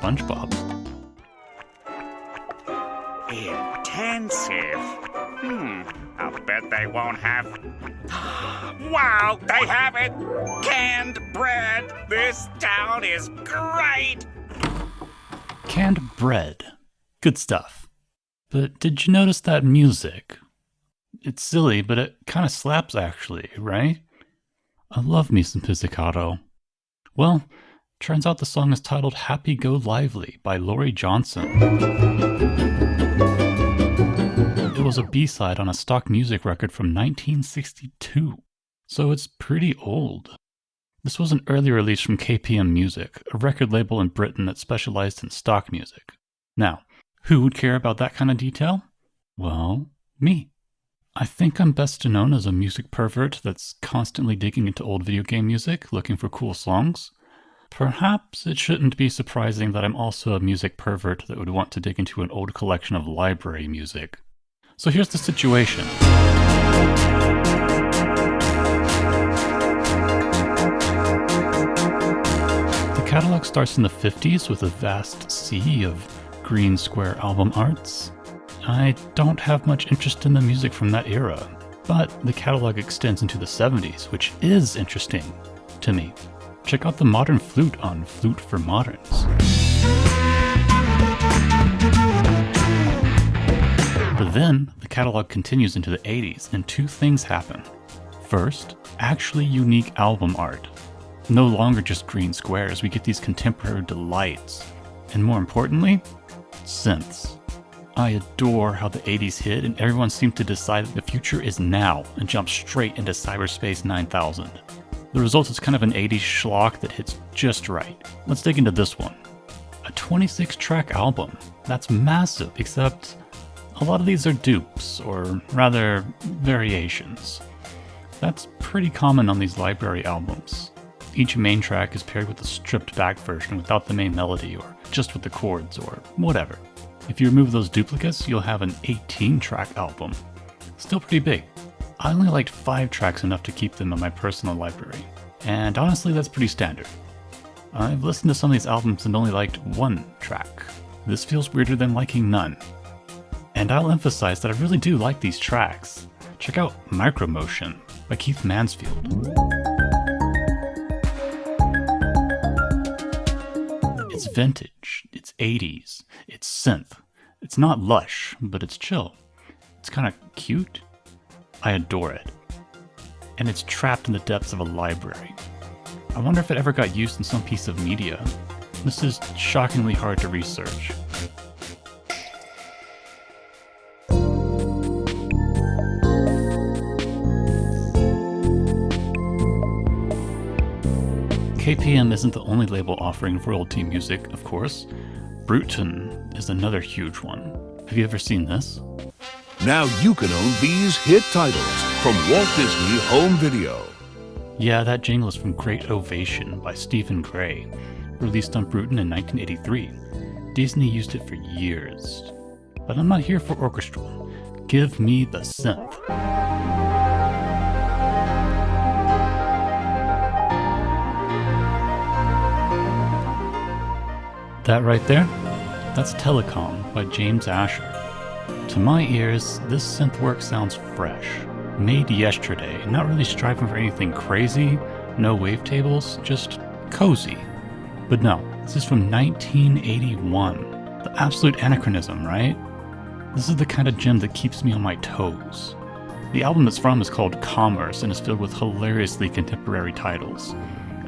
Spongebob. Intensive. I'll bet they won't have... Wow, they have it! Canned bread! This town is great! Canned bread. Good stuff. But did you notice that music? It's silly, but it kind of slaps actually, right? I love me some pizzicato. Well, turns out the song is titled Happy Go Lively by Laurie Johnson. It was a B-side on a stock music record from 1962, so it's pretty old. This was an early release from KPM Music, a record label in Britain that specialized in stock music. Now, who would care about that kind of detail? Well, me. I think I'm best known as a music pervert that's constantly digging into old video game music, looking for cool songs. Perhaps it shouldn't be surprising that I'm also a music pervert that would want to dig into an old collection of library music. So here's the situation. The catalog starts in the 50s with a vast sea of green square album arts. I don't have much interest in the music from that era, but the catalog extends into the 70s, which is interesting to me. Check out the modern flute on Flute for Moderns. But then, the catalog continues into the 80s, and two things happen. First, actually unique album art. No longer just green squares, we get these contemporary delights. And more importantly, synths. I adore how the 80s hit and everyone seemed to decide that the future is now and jump straight into Cyberspace 9000. The result is kind of an 80s schlock that hits just right. Let's dig into this one. A 26-track album. That's massive, except a lot of these are dupes, or rather, variations. That's pretty common on these library albums. Each main track is paired with a stripped back version without the main melody, or just with the chords, or whatever. If you remove those duplicates, you'll have an 18-track album. Still pretty big. I only liked 5 tracks enough to keep them in my personal library. And honestly, that's pretty standard. I've listened to some of these albums and only liked 1 track. This feels weirder than liking none. And I'll emphasize that I really do like these tracks. Check out Micromotion by Keith Mansfield. It's vintage, it's 80s, it's synth. It's not lush, but it's chill. It's kind of cute. I adore it. And it's trapped in the depths of a library. I wonder if it ever got used in some piece of media. This is shockingly hard to research. KPM isn't the only label offering royalty music, of course. Bruton is another huge one. Have you ever seen this? Now you can own these hit titles from Walt Disney Home Video. Yeah, that jingle is from Great Ovation by Stephen Gray, released on Bruton in 1983. Disney used it for years. But I'm not here for orchestral. Give me the synth. That right there? That's Telecom by James Asher. To my ears, this synth work sounds fresh. Made yesterday, not really striving for anything crazy, no wavetables, just cozy. But no, this is from 1981. The absolute anachronism, right? This is the kind of gem that keeps me on my toes. The album it's from is called Commerce and is filled with hilariously contemporary titles.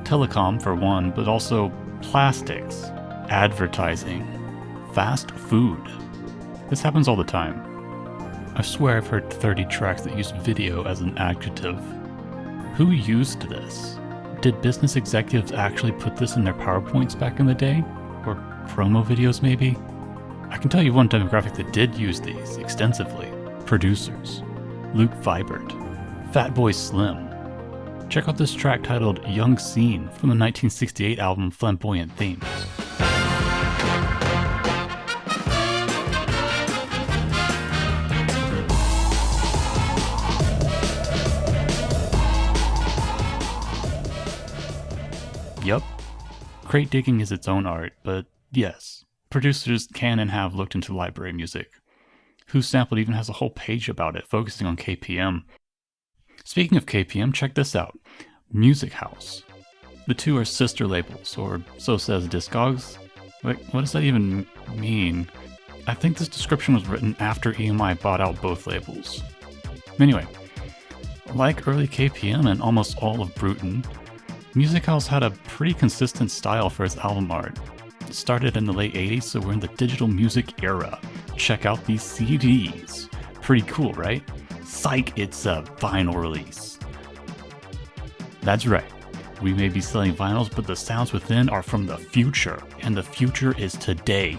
Telecom for one, but also plastics, advertising, fast food. This happens all the time. I swear I've heard 30 tracks that use video as an adjective. Who used this? Did business executives actually put this in their PowerPoints back in the day? Or promo videos maybe? I can tell you one demographic that did use these extensively. Producers. Luke Vibert. Fatboy Slim. Check out this track titled Young Scene from the 1968 album Flamboyant Themes. Yup, crate digging is its own art, but Yes, producers can and have looked into library music. Who Sampled even has a whole page about it, focusing on KPM. Speaking of KPM, check this out. Music House. The two are sister labels, or so says Discogs. Like, what does that even mean? I think this description was written after EMI bought out both labels. Anyway, like early KPM and almost all of Bruton, Music House had a pretty consistent style for its album art. It started in the late 80s, so we're in the digital music era. Check out these CDs. Pretty cool, right? Psych, it's a vinyl release. That's right. We may be selling vinyls, but the sounds within are from the future, and the future is today.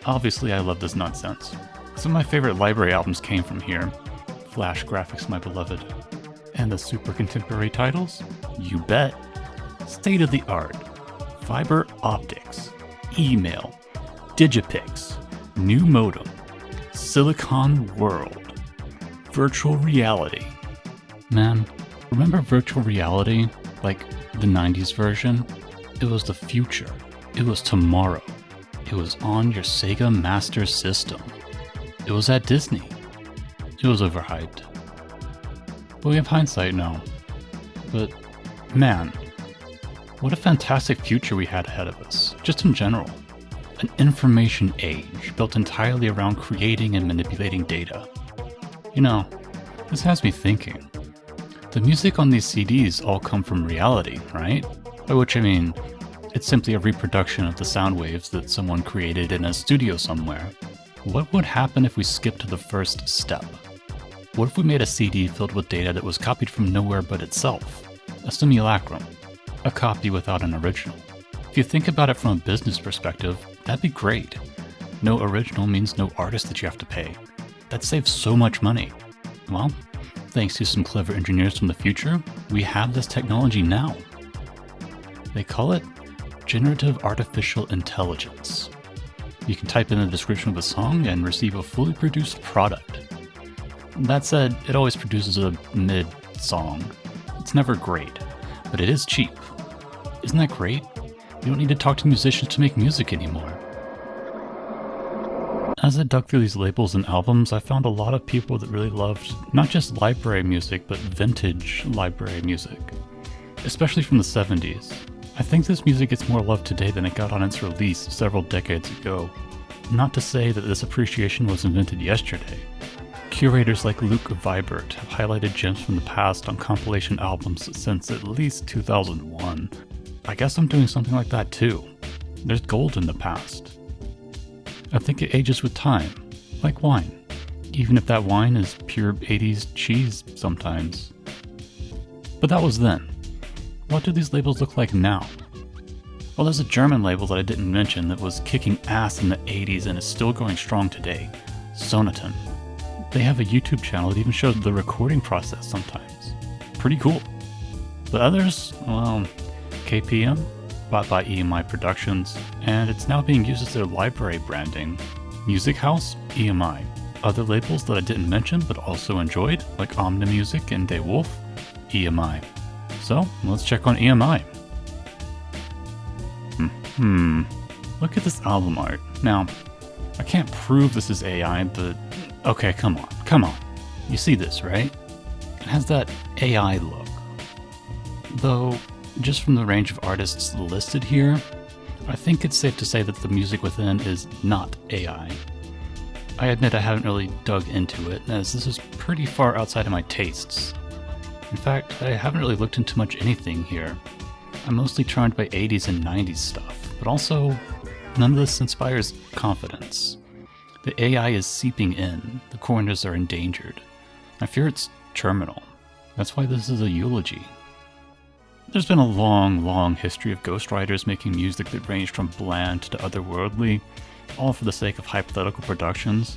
Obviously, I love this nonsense. Some of my favorite library albums came from here. Flash graphics, my beloved. And the super contemporary titles? You bet. State of the art. Fiber optics. Email. Digipix. New modem. Silicon World. Virtual reality. Man, remember virtual reality? Like the 90s version? It was the future. It was tomorrow. It was on your Sega Master System. It was at Disney. It was overhyped. But we have hindsight now. But man, what a fantastic future we had ahead of us, just in general. An information age built entirely around creating and manipulating data. You know, this has me thinking. The music on these CDs all come from reality, right? By which I mean, it's simply a reproduction of the sound waves that someone created in a studio somewhere. What would happen if we skipped to the first step? What if we made a CD filled with data that was copied from nowhere but itself? A simulacrum. A copy without an original. If you think about it from a business perspective, that'd be great. No original means no artist that you have to pay. That saves so much money. Well, thanks to some clever engineers from the future, we have this technology now. They call it generative artificial intelligence. You can type in the description of a song and receive a fully produced product. That said, it always produces a mid-song. It's never great, but it is cheap. Isn't that great? You don't need to talk to musicians to make music anymore. As I dug through these labels and albums, I found a lot of people that really loved not just library music, but vintage library music, especially from the 70s. I think this music gets more love today than it got on its release several decades ago. Not to say that this appreciation was invented yesterday. Curators like Luke Vibert have highlighted gems from the past on compilation albums since at least 2001. I guess I'm doing something like that too. There's gold in the past. I think it ages with time, like wine, even if that wine is pure 80s cheese sometimes. But that was then. What do these labels look like now? Well, there's a German label that I didn't mention that was kicking ass in the 80s and is still going strong today, Sonaton. They have a YouTube channel that even shows the recording process sometimes. Pretty cool. The others, well, KPM, bought by EMI Productions, and it's now being used as their library branding. Music House, EMI. Other labels that I didn't mention but also enjoyed, like Omni Music and De Wolf, EMI. So, let's check on EMI. Look at this album art. Now, I can't prove this is AI, but okay, come on. You see this, right? It has that AI look. Though, just from the range of artists listed here, I think it's safe to say that the music within is not AI. I admit I haven't really dug into it, as this is pretty far outside of my tastes. In fact, I haven't really looked into much anything here. I'm mostly charmed by 80s and 90s stuff, but also, none of this inspires confidence. The AI is seeping in, the corners are endangered. I fear it's terminal. That's why this is a eulogy. There's been a long history of ghostwriters making music that ranged from bland to otherworldly, all for the sake of hypothetical productions.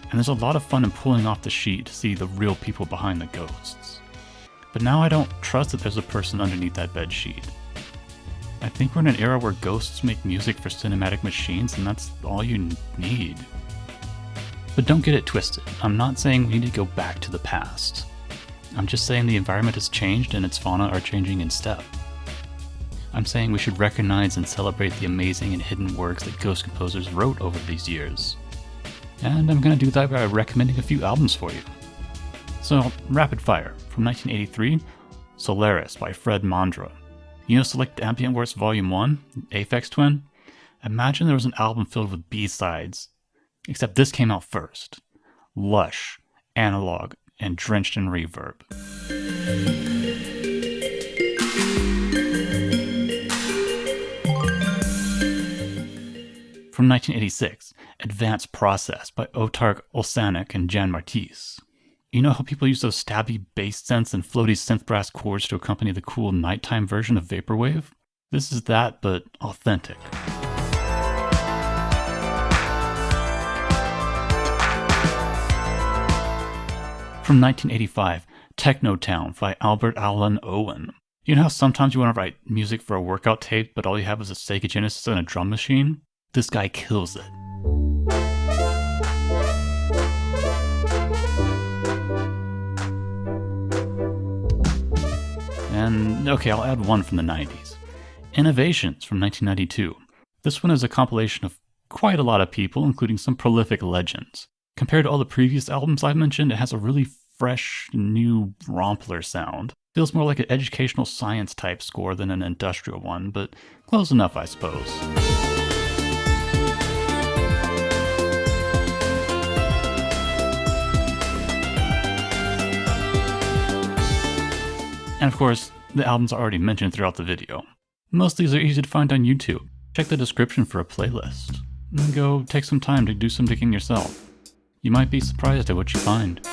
And there's a lot of fun in pulling off the sheet to see the real people behind the ghosts. But now I don't trust that there's a person underneath that bed sheet. I think we're in an era where ghosts make music for cinematic machines, and that's all you need. But don't get it twisted. I'm not saying we need to go back to the past. I'm just saying the environment has changed and its fauna are changing in step. I'm saying we should recognize and celebrate the amazing and hidden works that ghost composers wrote over these years. And I'm going to do that by recommending a few albums for you. So, rapid fire. From 1983, Solaris by Fred Mondra. You know Select Ambient Works Volume 1, Aphex Twin? Imagine there was an album filled with B-sides, except this came out first. Lush, analog, and drenched in reverb. From 1986, Advanced Process by Otar Olsanek and Jan Martis. You know how people use those stabby bass synths and floaty synth brass chords to accompany the cool nighttime version of Vaporwave? This is that, but authentic. From 1985, Technotown by Albert Allen Owen. You know how sometimes you want to write music for a workout tape, but all you have is a Sega Genesis and a drum machine? This guy kills it. And okay, I'll add one from the 90s. Innovations from 1992. This one is a compilation of quite a lot of people, including some prolific legends. Compared to all the previous albums I've mentioned, it has a really fresh, new rompler sound. Feels more like an educational science type score than an industrial one, but close enough, I suppose. And of course, the albums are already mentioned throughout the video. Most of these are easy to find on YouTube. Check the description for a playlist. And go take some time to do some digging yourself. You might be surprised at what you find.